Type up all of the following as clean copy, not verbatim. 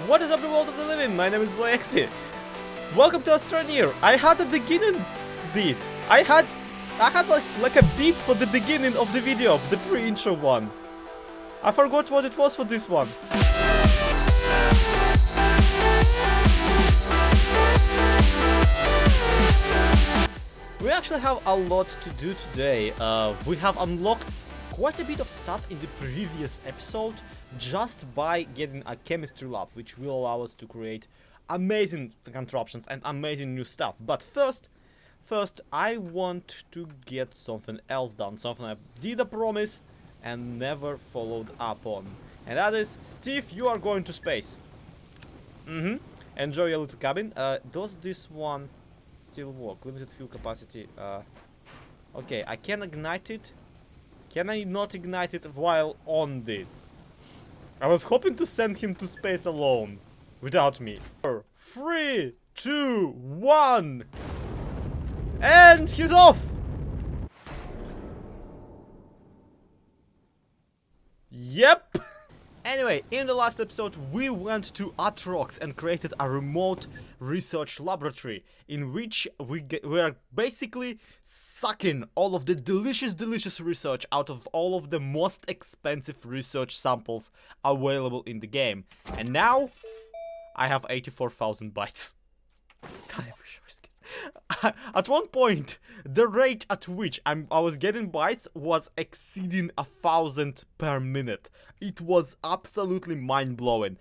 What is up, the world of the living? My name is ZloyXP. Welcome to Astroneer. I had a beginning beat. I had like a beat for the beginning of the video, the pre-intro one. I forgot what it was for this one. We actually have a lot to do today. We have unlocked quite a bit of stuff in the previous episode just by getting a chemistry lab, which will allow us to create amazing contraptions and amazing new stuff. But first I want to get something else done, something I did a promise and never followed up on. And that is, Steve, you are going to space. Enjoy your little cabin. Does this one still work? Limited fuel capacity. Okay, I can ignite it. Can I not ignite it while on this? I was hoping to send him to space alone, without me. 3, 2, 1, and he's off! Yep! Anyway, in the last episode we went to Atrox and created a remote research laboratory in which we are basically sucking all of the delicious research out of all of the most expensive research samples available in the game. And now I have 84,000 bytes. At one point, the rate at which I was getting bytes was exceeding 1,000 per minute. It was absolutely mind-blowing.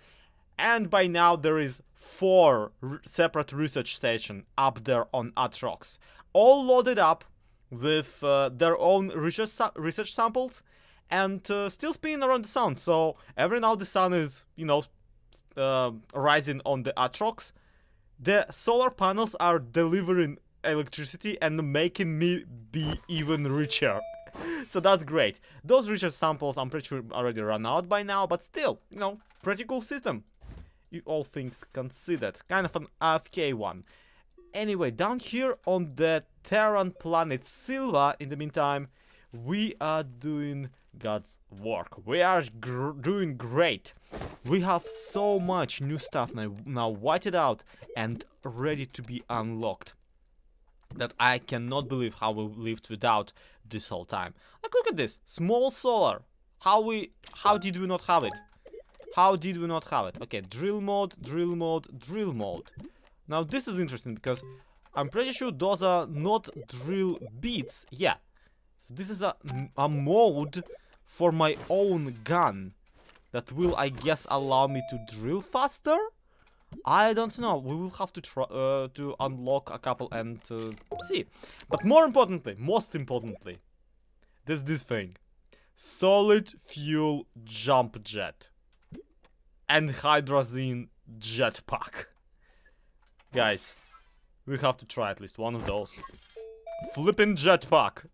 And by now there is 4 separate research stations up there on Atrox, all loaded up with their own research samples and still spinning around the sun. So every now the sun is, rising on the Atrox. The solar panels are delivering electricity and making me be even richer. So that's great. Those research samples I'm pretty sure already run out by now, but still, pretty cool system. All things considered. Kind of an AFK one. Anyway, down here on the Terran planet Silva, in the meantime, we are doing God's work. We are doing great. We have so much new stuff now whited out and ready to be unlocked that I cannot believe how we lived without this whole time. Like, look at this. Small solar. How did we not have it? How did we not have it? Okay, drill mode. Now this is interesting because I'm pretty sure those are not drill beats. Yeah. So this is a mode for my own gun that will, I guess, allow me to drill faster? I don't know. We will have to try to unlock a couple and see. But most importantly, there's this thing. Solid fuel jump jet. And hydrazine jetpack. Guys, we have to try at least one of those. Flipping jetpack.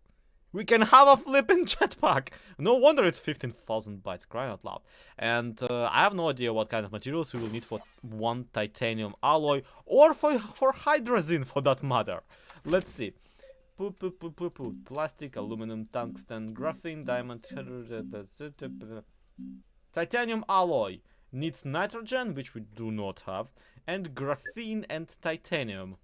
We can have a flipping jetpack. No wonder it's 15,000 bytes, crying out loud. And I have no idea what kind of materials we will need for one titanium alloy or for hydrazine for that matter. Let's see. Plastic, aluminum, tungsten, graphene, diamond, titanium alloy needs nitrogen, which we do not have, and graphene and titanium.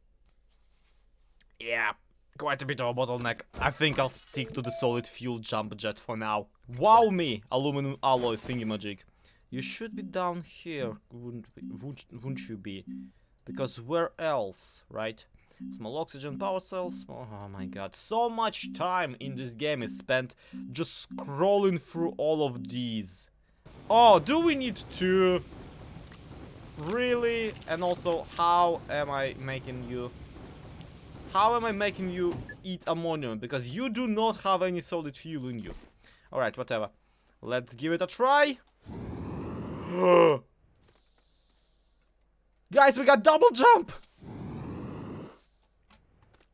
Yeah. Quite a bit of a bottleneck. I think I'll stick to the solid fuel jump jet for now. Wow me, aluminum alloy thingy-majig. You should be down here, wouldn't you be? Because where else, right? Small oxygen power cells. Oh my god, so much time in this game is spent just scrolling through all of these. Oh, do we need to? Really? And also, how am I making you eat ammonium? Because you do not have any solid fuel in you. Alright, whatever. Let's give it a try. Guys, we got double jump!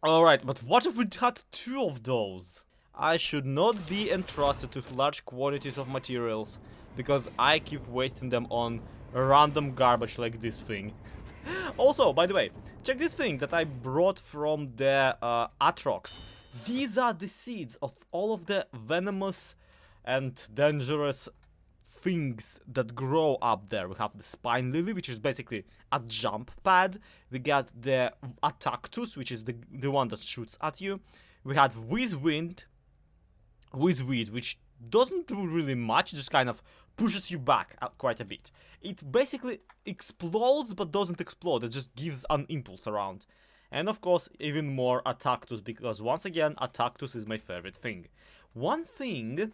Alright, but what if we had 2 of those? I should not be entrusted with large quantities of materials, because I keep wasting them on random garbage like this thing. Also, by the way, check this thing that I brought from the Atrox. These are the seeds of all of the venomous and dangerous things that grow up there. We have the spine lily, which is basically a jump pad. We got the Attactus, which is the one that shoots at you. We had Whizweed, which doesn't do really much, just kind of pushes you back quite a bit. It basically explodes but doesn't explode, it just gives an impulse around. And of course, even more Attactus, because once again, Attactus is my favorite thing. One thing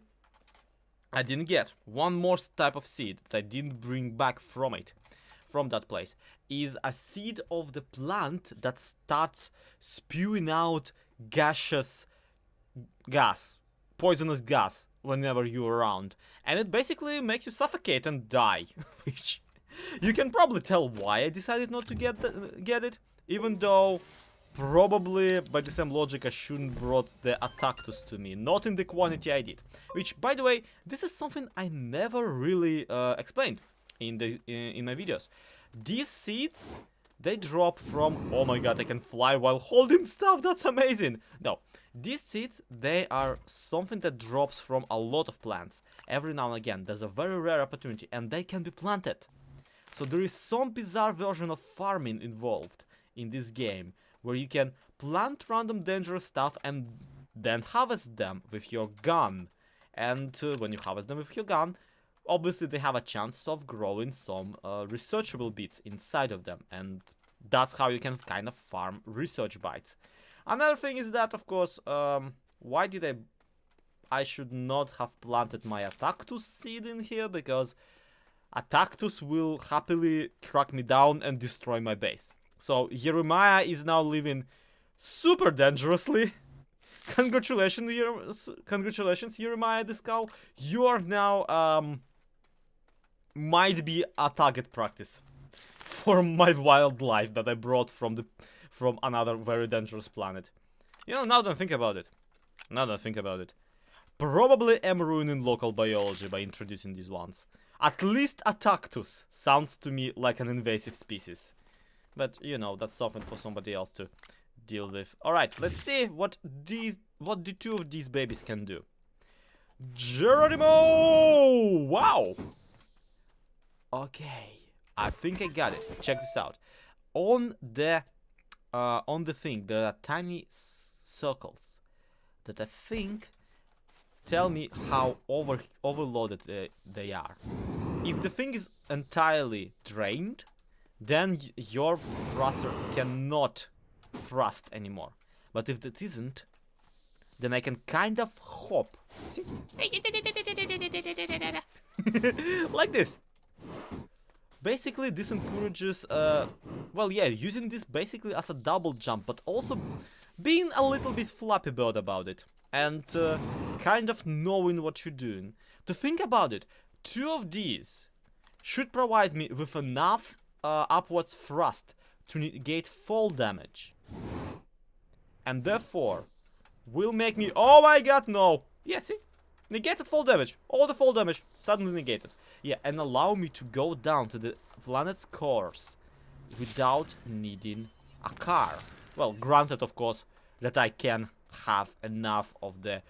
I didn't get, one more type of seed that I didn't bring back from that place, is a seed of the plant that starts spewing out gaseous gas, poisonous gas, whenever you're around. And it basically makes you suffocate and die, which you can probably tell why I decided not to get it, even though probably by the same logic I shouldn't brought the Attactus to me, not in the quantity I did. Which, by the way, this is something I never really explained in my videos. These seeds, they drop from... Oh my god, I can fly while holding stuff, that's amazing! No, these seeds, they are something that drops from a lot of plants. Every now and again, there's a very rare opportunity, and they can be planted. So there is some bizarre version of farming involved in this game, where you can plant random dangerous stuff and then harvest them with your gun. And when you harvest them with your gun, obviously they have a chance of growing some researchable bits inside of them, and that's how you can kind of farm research bites. Another thing is that, of course, why did I should not have planted my Attactus seed in here, because Attactus will happily track me down and destroy my base. So Jeremiah is now living super dangerously. Congratulations, Jeremiah the Skull. You are now might be a target practice for my wildlife that I brought from another very dangerous planet. You know, now that I think about it, probably am ruining local biology by introducing these ones. At least Attactus sounds to me like an invasive species. But, you know, that's something for somebody else to deal with. Alright, let's see what the two of these babies can do. Geronimo! Wow! Okay, I think I got it. Check this out. On the thing, there are tiny circles that I think tell me how overloaded they are. If the thing is entirely drained, then your thruster cannot thrust anymore. But if that isn't, then I can kind of hop. See? Like this. Basically, this encourages, well, yeah, using this basically as a double jump, but also being a little bit Flappy Bird about it. And kind of knowing what you're doing. To think about it, two of these should provide me with enough upwards thrust to negate fall damage, and therefore will make me... Oh my god, no! Yeah, see? Negated fall damage. All the fall damage suddenly negated. Yeah, and allow me to go down to the planet's cores without needing a car. Well, granted, of course, that I can have enough of the...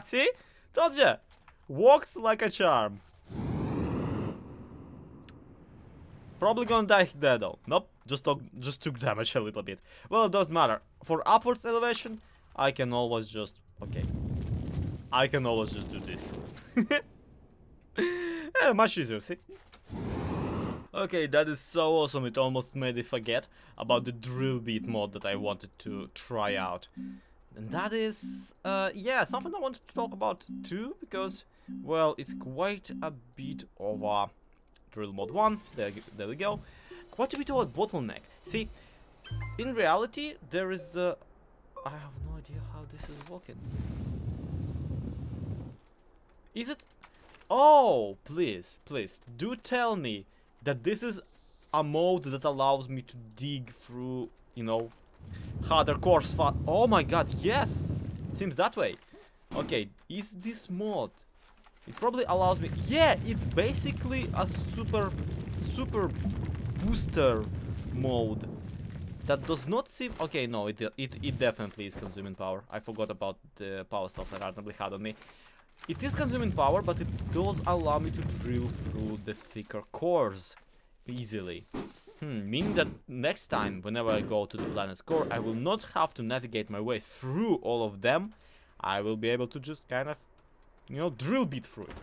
See? Told ya! Walks like a charm. Probably gonna die there though. Nope, just took damage a little bit. Well, it doesn't matter. For upwards elevation, I can always just... Okay. I can always just do this. Yeah, much easier, see? Okay, that is so awesome, it almost made me forget about the drill beat mod that I wanted to try out. And that is, yeah, something I wanted to talk about too, because, well, it's quite a bit of a drill mod 1, there we go, quite a bit of a bottleneck. See, in reality, there is a... I have no idea how this is working. Is it... Oh, please, please, do tell me that this is a mode that allows me to dig through, you know, harder cores. Oh my god, yes! Seems that way. Okay, is this mod? It probably allows me... Yeah, it's basically a super booster mode. that does not seem... Okay, no, it definitely is consuming power. I forgot about the power cells I randomly had on me. It is consuming power, but it does allow me to drill through the thicker cores easily. Meaning that next time, whenever I go to the planet's core, I will not have to navigate my way through all of them. I will be able to just kind of, you know, drill bit through it.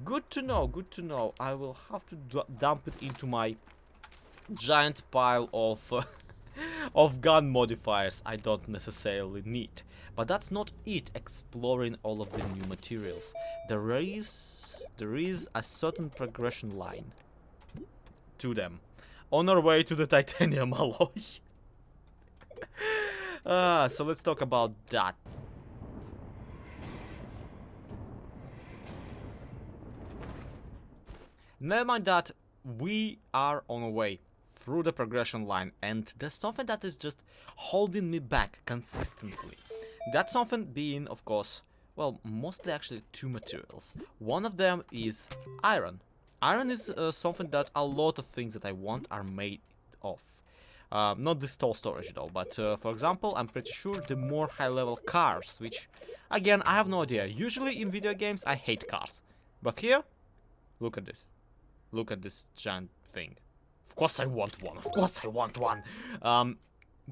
Good to know, good to know. I will have to dump it into my giant pile of of gun modifiers I don't necessarily need. But that's not it, exploring all of the new materials. There is a certain progression line to them. On our way to the titanium alloy. So let's talk about that. Never mind that, we are on our way through the progression line, and there's something that is just holding me back consistently. That something being, of course, well, mostly actually two materials. One of them is iron. Iron is something that a lot of things that I want are made of. Not the store storage though, but for example, I'm pretty sure the more high-level cars, which, again, I have no idea. Usually in video games, I hate cars. But here, look at this. Look at this giant thing. Of course I want one, of course I want one.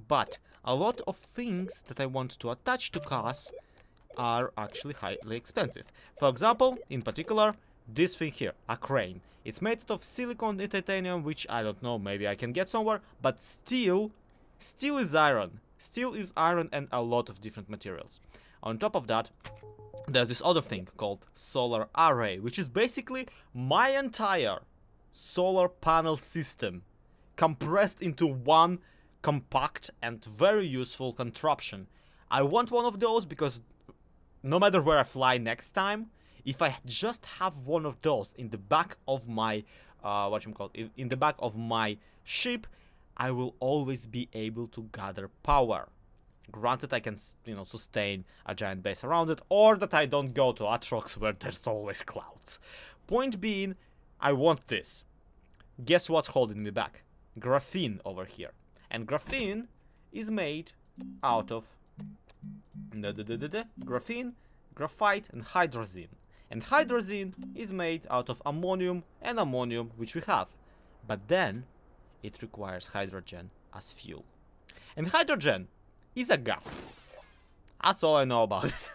But a lot of things that I want to attach to cars are actually highly expensive. For example, in particular, this thing here, a crane. It's made out of silicon and titanium, which I don't know, maybe I can get somewhere, but steel is iron. Steel is iron and a lot of different materials. On top of that, there's this other thing called solar array, which is basically my entire solar panel system compressed into one compact and very useful contraption. I want one of those because no matter where I fly next time, if I just have one of those in the back of my in the back of my ship, I will always be able to gather power. Granted, I can, you know, sustain a giant base around it, or that I don't go to Atrox where there's always clouds. Point being, I want this. Guess what's holding me back? Graphene over here. And graphene is made out of graphene, graphite, and hydrazine. And hydrazine is made out of ammonium and ammonium, which we have. But then, it requires hydrogen as fuel. And hydrogen is a gas. That's all I know about it.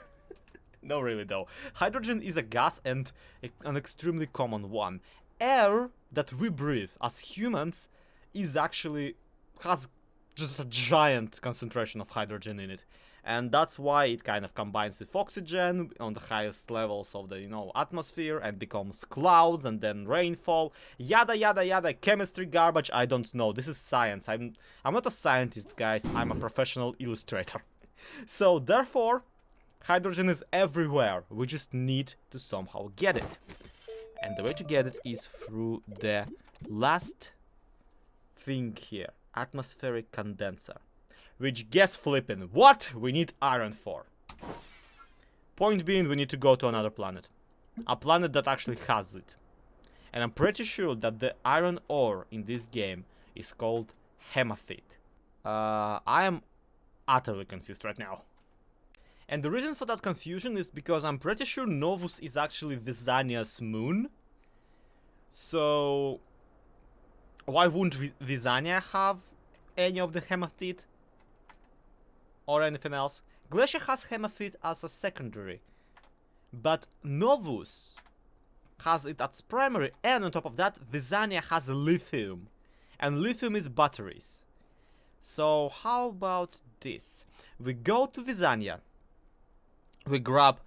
No, really though. Hydrogen is a gas and an extremely common one. Air that we breathe as humans is actually has just a giant concentration of hydrogen in it. And that's why it kind of combines with oxygen on the highest levels of the, you know, atmosphere and becomes clouds and then rainfall. Yada yada yada, chemistry garbage, I don't know. This is science. I'm not a scientist, guys. I'm a professional illustrator. So therefore, hydrogen is everywhere. We just need to somehow get it. And the way to get it is through the last thing here, atmospheric condenser. Which, guess flipping, what we need iron for? Point being, we need to go to another planet. A planet that actually has it. And I'm pretty sure that the iron ore in this game is called hematite. I am utterly confused right now. And the reason for that confusion is because I'm pretty sure Novus is actually Vesania's moon. So why wouldn't Vesania have any of the hematite? Or anything else? Glacier has hematite as a secondary. But Novus has it as primary, and on top of that, Vesania has lithium. And lithium is batteries. So how about this? We go to Vesania. We grab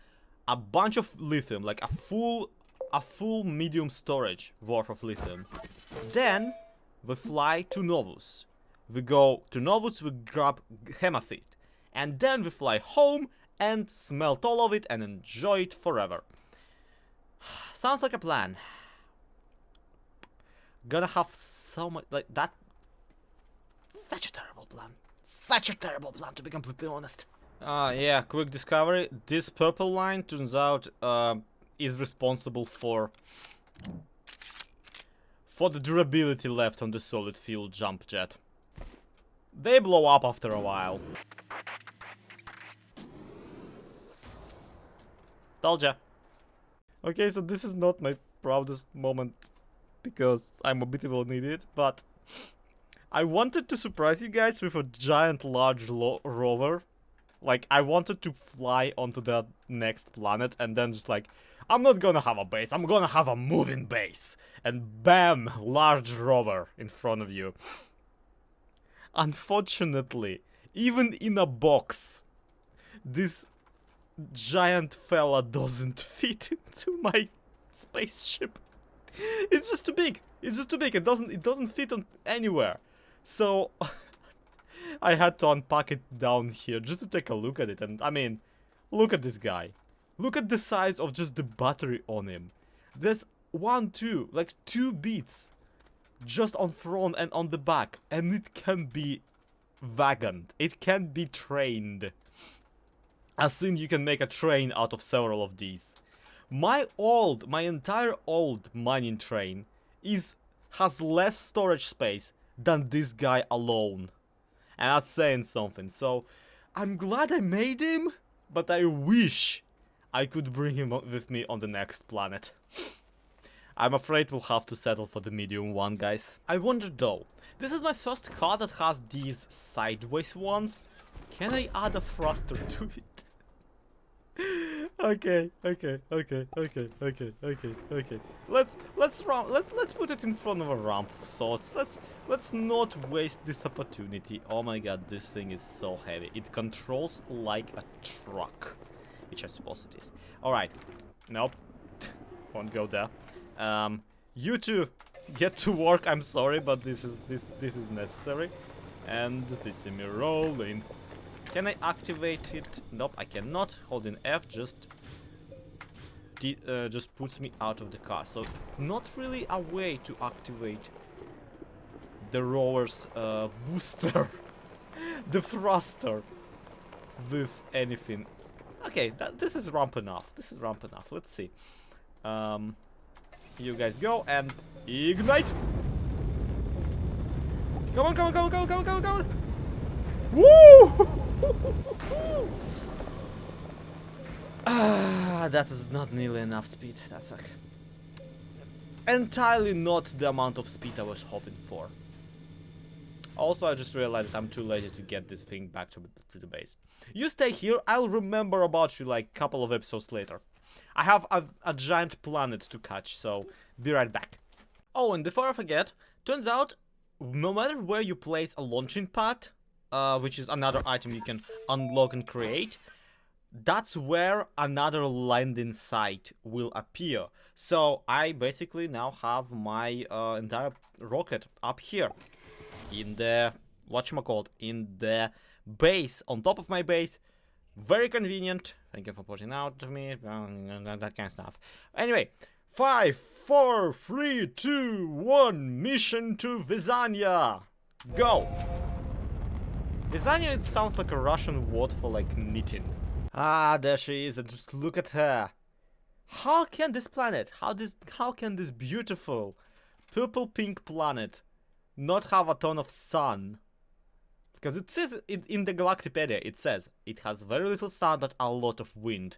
a bunch of lithium, like a full medium storage worth of lithium. Then we fly to Novus. We go to Novus, we grab hematite. And then we fly home and smelt all of it and enjoy it forever. Sounds like a plan. Gonna have so much, like, that. Such a terrible plan. Such a terrible plan, to be completely honest. Yeah, quick discovery. This purple line, turns out, is responsible for the durability left on the solid fuel jump jet. they blow up after a while. Told ya. Okay, so this is not my proudest moment because I'm a bit of an idiot, but I wanted to surprise you guys with a giant large rover. Like, I wanted to fly onto the next planet and then just like, I'm not gonna have a base, I'm gonna have a moving base. And bam, large rover in front of you. Unfortunately, even in a box, this giant fella doesn't fit into my spaceship. It's just too big. It's just too big. It doesn't fit on anywhere. So I had to unpack it down here just to take a look at it. And I mean, look at this guy. Look at the size of just the battery on him. There's two beats just on front and on the back, and it can be wagoned. It can be trained. As soon you can make a train out of several of these. My entire old mining train has less storage space than this guy alone. And that's saying something. So I'm glad I made him, but I wish I could bring him with me on the next planet. I'm afraid we'll have to settle for the medium one, guys. I wonder though, this is my first car that has these sideways ones. Can I add a thruster to it? Okay. Let's put it in front of a ramp of sorts. Let's not waste this opportunity. Oh my god, this thing is so heavy. It controls like a truck, which I suppose it is. All right, nope, won't go there. You two get to work. I'm sorry, but this is necessary. And this is me rolling. Can I activate it? Nope, I cannot. Holding F just puts me out of the car. So not really a way to activate the rover's booster, the thruster, with anything. Okay, this is ramp enough. This is ramp enough. Let's see. You guys go and ignite. Come on. Woo! That is not nearly enough speed. That's like entirely not the amount of speed I was hoping for. Also, I just realized that I'm too lazy to get this thing back to the base. You stay here, I'll remember about you like a couple of episodes later. I have a giant planet to catch, so be right back. Oh, and before I forget, turns out, no matter where you place a launching pad, which is another item you can unlock and create, that's where another landing site will appear. So I basically now have my entire rocket up here in the in the base, on top of my base. Very convenient. Thank you for pointing out to me, that kind of stuff. Anyway, 5, 4, 3, 2, 1, mission to Vesania. Go. Vesania, it sounds like a Russian word for like knitting. Ah, there she is, and just look at her. How can this planet, how can this beautiful purple-pink planet not have a ton of sun? Because it says in the Galactipedia, it says it has very little sun but a lot of wind.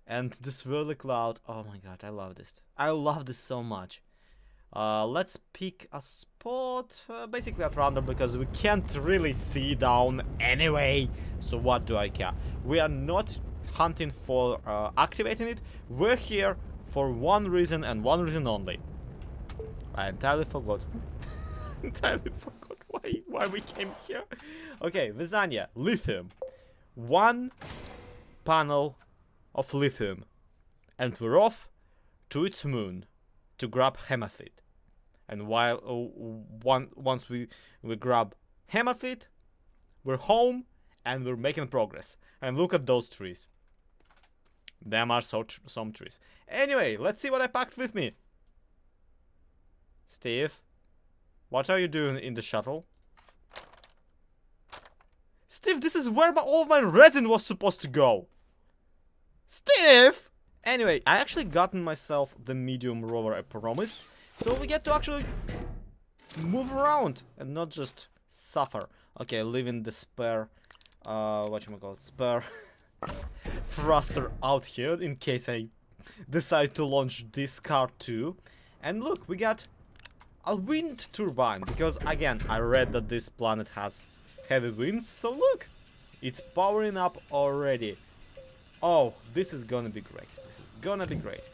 And this swirly cloud, oh my god, I love this. I love this so much. Let's pick a spot, basically at random, because we can't really see down anyway. So what do I care? We are not hunting for activating it. We're here for one reason and one reason only. I entirely forgot. Entirely forgot why we came here. Okay, Vesania, lithium. 1 panel of lithium. And we're off to its moon to grab hematite. And once we grab hematite, we're home and we're making progress. And look at those trees. Them are some trees. Anyway, let's see what I packed with me. Steve, what are you doing in the shuttle? Steve, this is where all of my resin was supposed to go. Steve! Anyway, I actually gotten myself the medium rover I promised. So we get to actually move around and not just suffer Okay, leaving the spare, whatchamacallit, spare thruster out here in case I decide to launch this car too. And look, we got a wind turbine, because again, I read that this planet has heavy winds, so look, it's powering up already. Oh, this is gonna be great. This is gonna be great.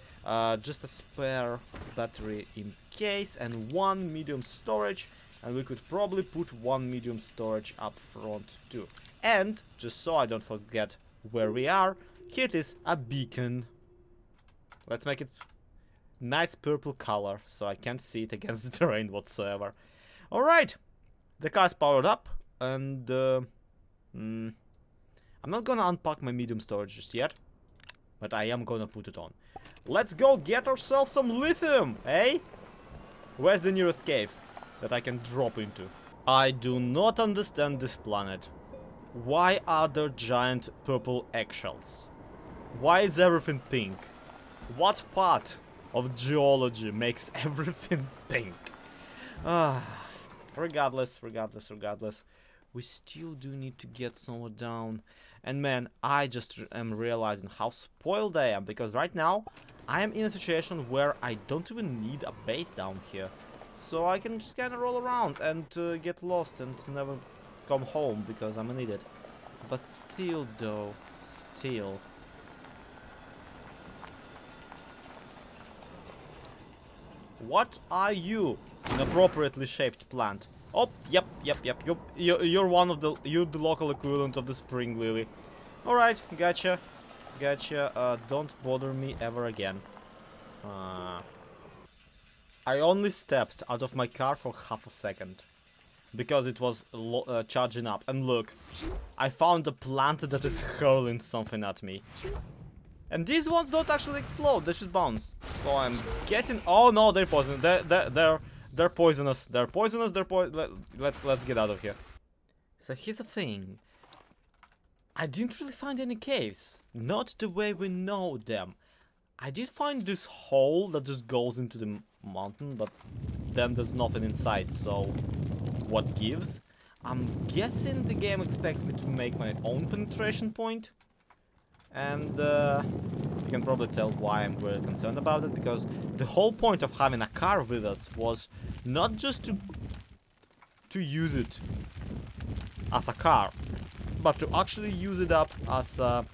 Just a spare battery in case, and one medium storage, and we could probably put one medium storage up front too. And just so I don't forget where we are, here it is, a beacon. Let's make it nice purple color so I can't see it against the terrain whatsoever. Alright, the car's powered up, and I'm not gonna unpack my medium storage just yet, but I am gonna put it on. Let's go get ourselves some lithium, eh? Where's the nearest cave that I can drop into? I do not understand this planet. Why are there giant purple eggshells? Why is everything pink? What part of geology makes everything pink? Regardless, we still do need to get somewhere down. And man, I just am realizing how spoiled I am, because right now I am in a situation where I don't even need a base down here. So I can just kind of roll around and get lost and never come home because I'm an idiot. But still though, still. What are you? An appropriately shaped plant. Oh, yep. You're one of the, you're the local equivalent of the spring lily. Alright, gotcha. Don't bother me ever again. I only stepped out of my car for half a second. Because it was charging up. And look, I found a plant that is hurling something at me. And these ones don't actually explode, they just bounce. So I'm guessing... Oh no, they're poisonous. They're poisonous. Let's get out of here. So here's the thing. I didn't really find any caves. Not the way we know them. I did find this hole that just goes into the mountain, but then there's nothing inside, so what gives? I'm guessing the game expects me to make my own penetration point. And you can probably tell why I'm very concerned about it, because the whole point of having a car with us was not just to use it as a car, but to actually use it up as a,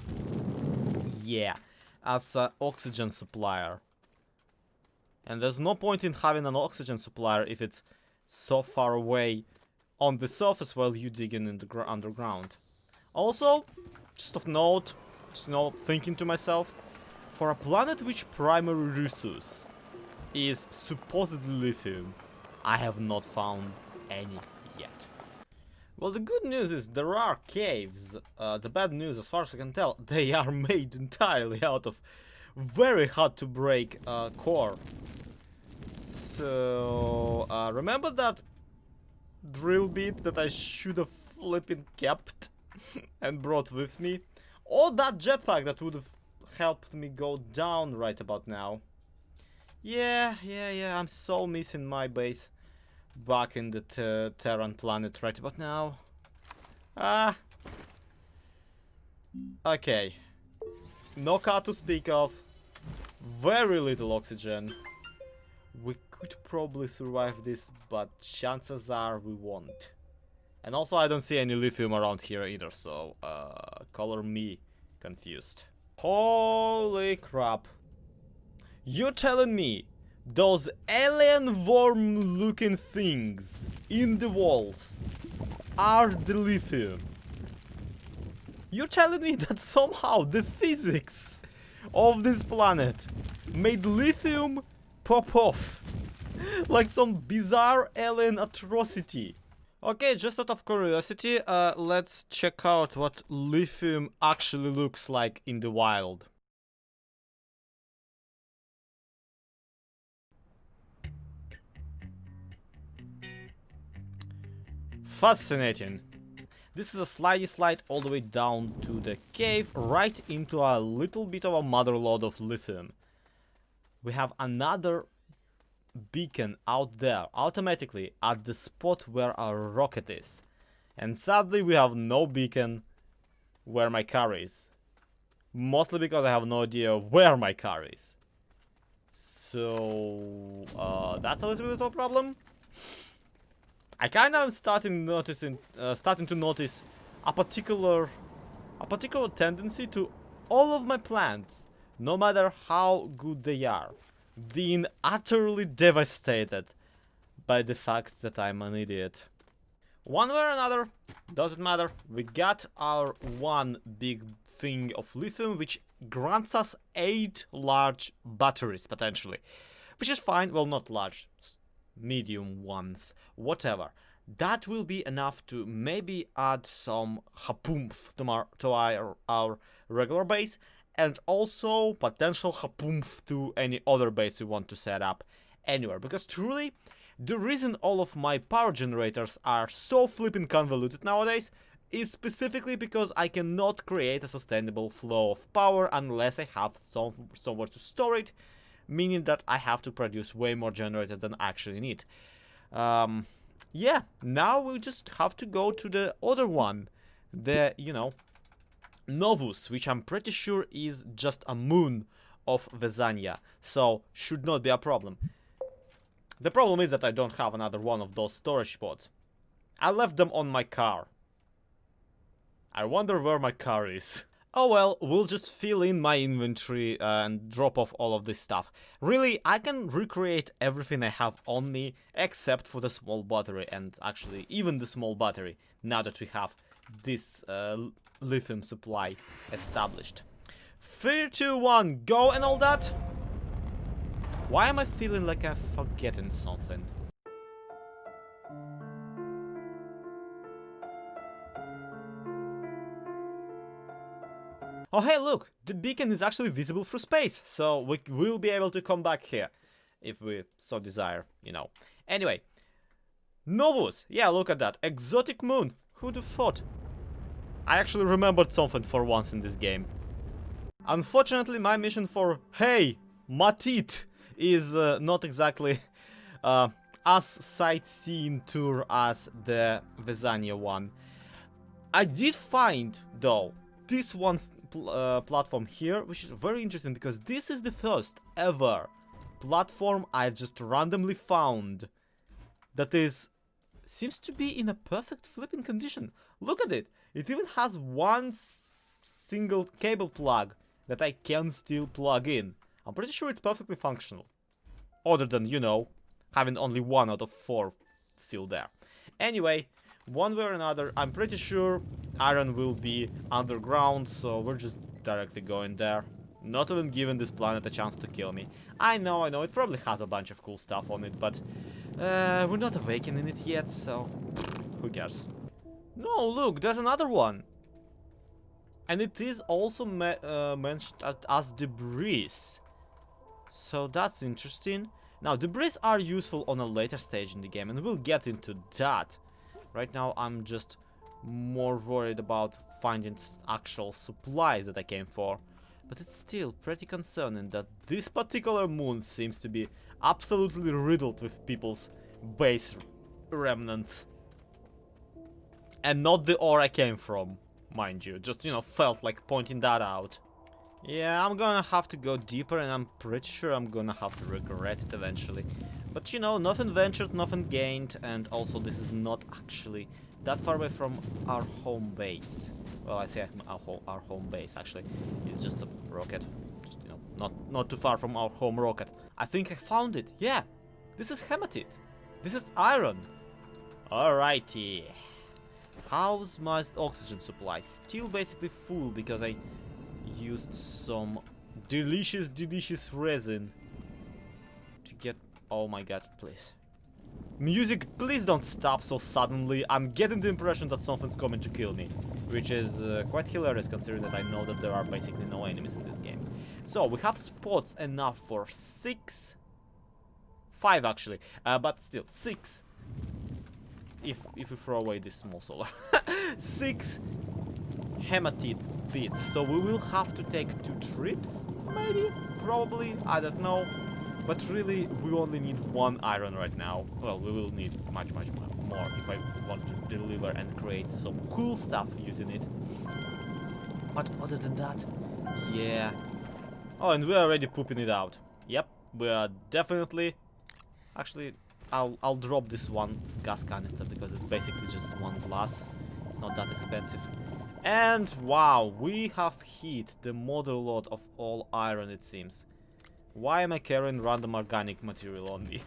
as an oxygen supplier. And there's no point in having an oxygen supplier if it's so far away on the surface while you dig in the underground. Also, just of note, you know, thinking to myself, for a planet which primary resource is supposedly lithium, I have not found any yet. Well, the good news is there are caves. The bad news, as far as I can tell, they are made entirely out of very hard to break core. So, remember that drill bit that I should have flipping kept and brought with me? Or that jetpack that would have helped me go down right about now. Yeah, I'm so missing my base back in the Terran planet right about now. Okay. No car to speak of. Very little oxygen. We could probably survive this, but chances are we won't. And also I don't see any lithium around here either, so color me confused. Holy crap. You're telling me those alien worm looking things in the walls are the lithium? You're telling me that somehow the physics of this planet made lithium pop off like some bizarre alien atrocity? Okay, just out of curiosity, let's check out what lithium actually looks like in the wild. Fascinating. This is a slidey slide all the way down to the cave, right into a little bit of a motherlode of lithium. We have another beacon out there, automatically at the spot where our rocket is. And sadly, we have no beacon where my car is. Mostly because I have no idea where my car is. So, that's a little bit of a problem. I kind of starting to notice a particular tendency to all of my plants, no matter how good they are, being utterly devastated by the fact that I'm an idiot. One way or another, doesn't matter, we got our one big thing of lithium, which grants us 8 large batteries, potentially. Which is fine, well, not large, medium ones, whatever. That will be enough to maybe add some hapoomph to our regular base, and also potential hapoomph to any other base we want to set up anywhere. Because truly, the reason all of my power generators are so flippin' convoluted nowadays is specifically because I cannot create a sustainable flow of power unless I have somewhere to store it, meaning that I have to produce way more generators than I actually need. Yeah, now we just have to go to the other one, the, Novus, which I'm pretty sure is just a moon of Vesania, so should not be a problem. The problem is that I don't have another one of those storage pods. I left them on my car. I wonder where my car is. Oh well, we'll just fill in my inventory and drop off all of this stuff. Really, I can recreate everything I have on me except for the small battery, and actually even the small battery, now that we have this lithium supply established. 3, 2, 1, go and all that? Why am I feeling like I'm forgetting something? Oh hey, look! The beacon is actually visible through space, so we will be able to come back here, if we so desire, Anyway, Novus! Yeah, look at that. Exotic moon! Who'd have thought? I actually remembered something for once in this game. Unfortunately, my mission for Hey, Matit is not exactly as sightseeing tour as the Vesania one. I did find, though, this one platform here, which is very interesting because this is the first ever platform I just randomly found that seems to be in a perfect flipping condition. Look at it. It even has one single cable plug that I can still plug in. I'm pretty sure it's perfectly functional. Other than, having only 1 out of 4 still there. Anyway, one way or another, I'm pretty sure iron will be underground, so we're just directly going there. Not even giving this planet a chance to kill me. I know, it probably has a bunch of cool stuff on it, but we're not awakening it yet, so who cares? No, look, there's another one. And it is also mentioned as debris. So that's interesting. Now, debris are useful on a later stage in the game, and we'll get into that. Right now, I'm just more worried about finding actual supplies that I came for. But it's still pretty concerning that this particular moon seems to be absolutely riddled with people's base remnants. And not the ore I came from, mind you. Just, felt like pointing that out. Yeah, I'm gonna have to go deeper, and I'm pretty sure I'm gonna have to regret it eventually. But nothing ventured, nothing gained, and also this is not actually that far away from our home base. Well, I say our home base, actually. It's just a rocket. Just, not too far from our home rocket. I think I found it. Yeah, this is hematite. This is iron. Alrighty. How's my oxygen supply? Still basically full because I used some delicious resin to get... Oh my god, please. Music, please don't stop so suddenly. I'm getting the impression that something's coming to kill me, which is quite hilarious considering that I know that there are basically no enemies in this game. So, we have spots enough for 5 actually, but still, 6. If we throw away this small solar. 6 hematite bits, so we will have to take 2 trips, maybe, probably, I don't know, but really we only need 1 iron right now. Well, we will need much more. more if I want to deliver and create some cool stuff using it. But other than that, yeah. Oh, and we're already pooping it out. Yep, we are definitely... Actually, I'll drop this one gas canister because it's basically just one glass. It's not that expensive. And wow, we have hit the model lot of all iron, it seems. Why am I carrying random organic material on me?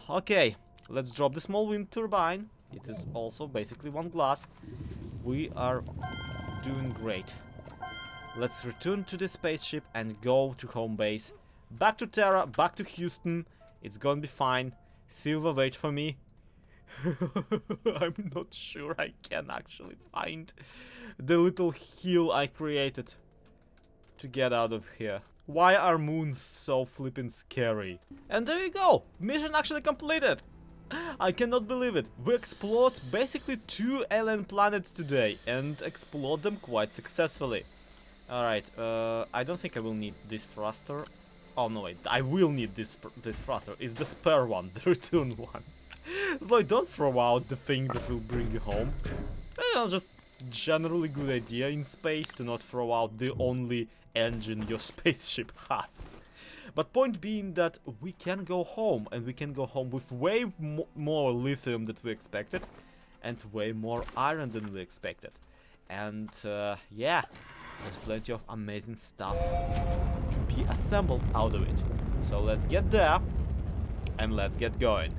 Okay, let's drop the small wind turbine. It is also basically one glass. We are doing great. Let's return to the spaceship and go to home base. Back to Terra, back to Houston. It's gonna be fine. Silva, wait for me. I'm not sure I can actually find the little hill I created to get out of here. Why are moons so flippin' scary? And there you go! Mission actually completed! I cannot believe it. We explored basically 2 alien planets today and explored them quite successfully. Alright, I don't think I will need this thruster. Oh no, wait, I will need this thruster. It's the spare one, the return one. It's like, don't throw out the thing that will bring you home. You know, just generally good idea in space to not throw out the only engine your spaceship has. But point being that we can go home, and we can go home with way more lithium than we expected, and way more iron than we expected. And yeah, there's plenty of amazing stuff to be assembled out of it. So let's get there, and let's get going.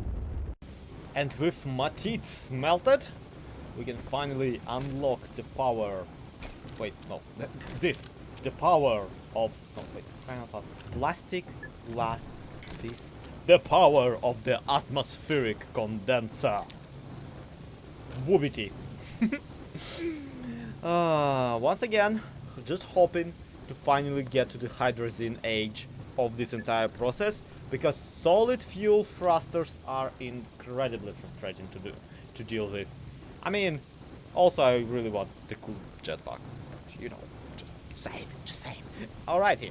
And with Matit smelted, we can finally unlock the power. Wait, no, this. The power of... No, wait, plastic, glass, this. The power of the atmospheric condenser. Woobity. Once again, just hoping to finally get to the hydrazine age of this entire process, because solid fuel thrusters are incredibly frustrating to deal with. I mean, also I really want the cool jetpack, you know, just saying. Alrighty.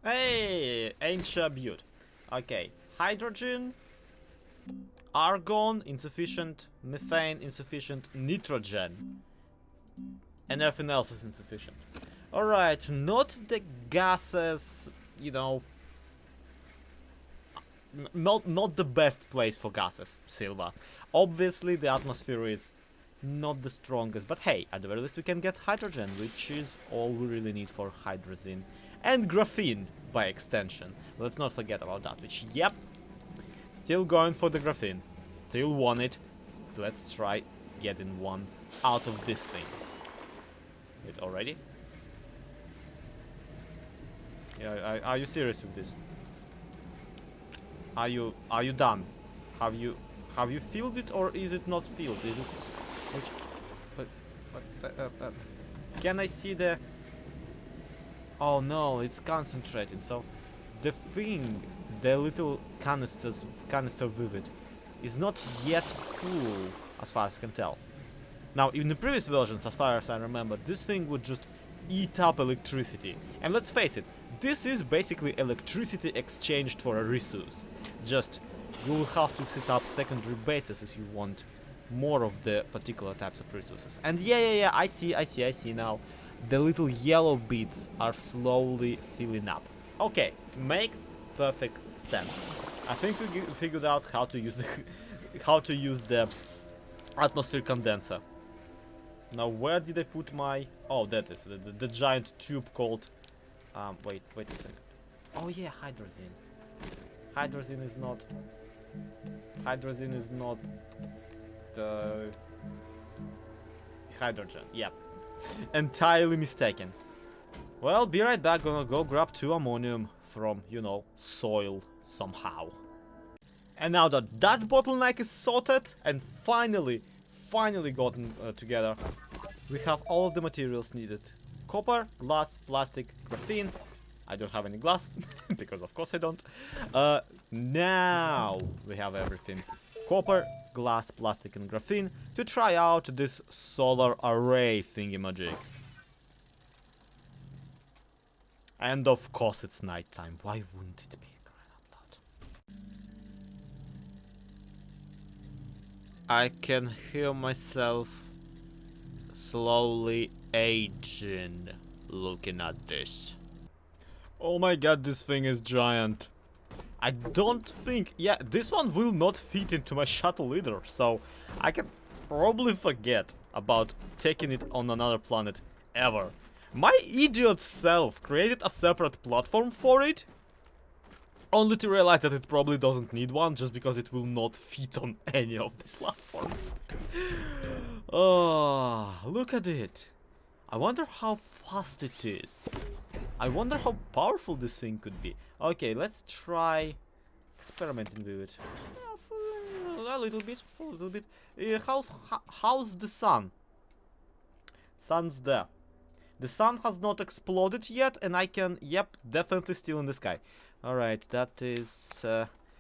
Hey, ancient butte. Okay, hydrogen, argon insufficient, methane insufficient, nitrogen, and everything else is insufficient. Alright, not the gases, you know, not the best place for gases, Silva. Obviously the atmosphere is not the strongest, but hey, at the very least we can get hydrogen, which is all we really need for hydrazine. And graphene, by extension. Let's not forget about that, which, yep, still going for the graphene. Still want it. Let's try getting one out of this thing. Wait, already? Yeah, are you serious with this? Are you done? Have you filled it, or is it not filled? Is it... Can I see the... Oh no, it's concentrating. So the thing, the little canister with it, is not yet full, as far as I can tell. Now, in the previous versions, as far as I remember, this thing would just eat up electricity. And let's face it, this is basically electricity exchanged for a resource. Just, you will have to set up secondary bases if you want more of the particular types of resources. And yeah, I see now. The little yellow bits are slowly filling up. Okay, makes perfect sense. I think we figured out how to use the atmosphere condenser. Now, where did I put my... Oh, that is the giant tube called... wait a second. Oh yeah, hydrazine. Hydrazine is not the... hydrogen, yep. Entirely mistaken. Well, be right back, gonna go grab 2 ammonium from, you know, soil somehow. And now that that bottleneck is sorted and finally gotten together, we have all of the materials needed. Copper, glass, plastic, graphene. I don't have any glass, because of course I don't. Now we have everything. Copper, glass, plastic and graphene to try out this solar array thingy-majig. And of course it's nighttime. Why wouldn't it be? Crying out loud. I can hear myself slowly aging looking at this. Oh my god, this thing is giant. I don't think... Yeah, this one will not fit into my shuttle either, so I can probably forget about taking it on another planet ever. My idiot self created a separate platform for it, only to realize that it probably doesn't need one, just because it will not fit on any of the platforms. Oh, look at it. I wonder how fast it is. I wonder how powerful this thing could be. Okay, let's try experimenting with it. A little bit, a little bit. How's the sun? Sun's there. The sun has not exploded yet, and I can... Yep, definitely still in the sky. Alright, that is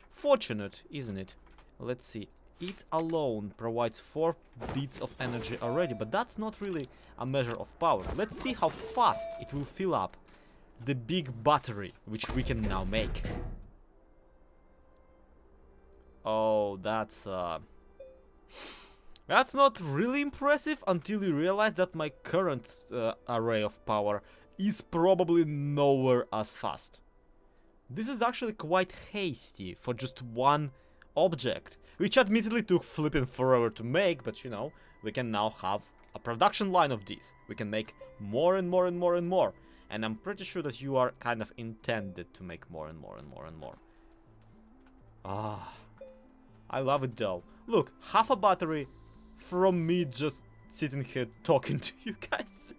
fortunate, isn't it? Let's see. It alone provides 4 bits of energy already, but that's not really a measure of power. Let's see how fast it will fill up the big battery, which we can now make. Oh, that's not really impressive until you realize that my current array of power is probably nowhere as fast. This is actually quite hasty for just one object, which admittedly took flipping forever to make, but you know, we can now have a production line of these. We can make more and more and more and more. And I'm pretty sure that you are kind of intended to make more and more and more and more. Ah, I love it though. Look, half a battery from me just sitting here talking to you guys.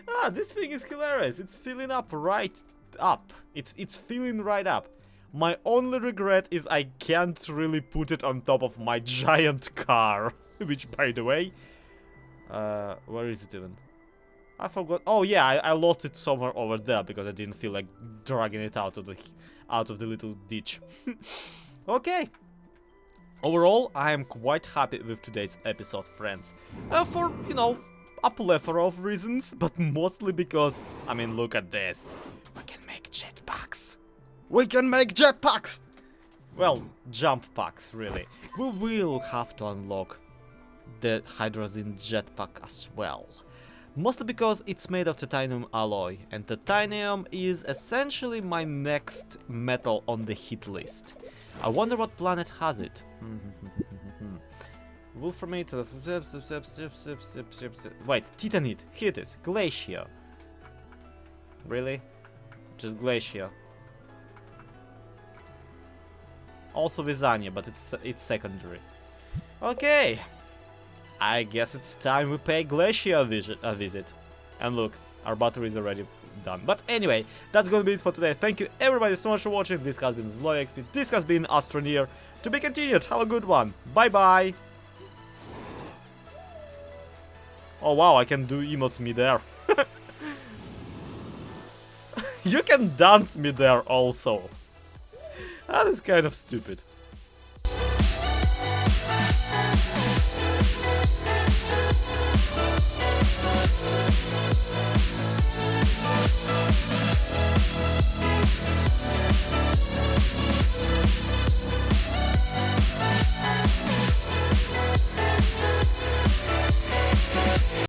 Ah, this thing is hilarious. It's filling up right up. It's filling right up. My only regret is I can't really put it on top of my giant car. Which, by the way, where is it even? I forgot. Oh yeah, I lost it somewhere over there because I didn't feel like dragging it out of the little ditch. Okay. Overall, I am quite happy with today's episode, friends. For, you know, a plethora of reasons, but mostly because, I mean, look at this. We can make jetpacks. We can make jetpacks! Well, jump packs, really. We will have to unlock the hydrazine jetpack as well. Mostly because it's made of titanium alloy, and titanium is essentially my next metal on the hit list. I wonder what planet has it. Wolframite. Wait, Titanite. Here it is. Glacier. Really? Just Glacier. Also Vesania, but it's secondary. Okay. I guess it's time we pay Glacier a visit. And look, our battery is already done. But anyway, that's gonna be it for today. Thank you everybody so much for watching. This has been ZloyXP. This has been Astroneer. To be continued. Have a good one. Bye bye. Oh wow, I can do emotes me there. You can dance me there also. That is kind of stupid.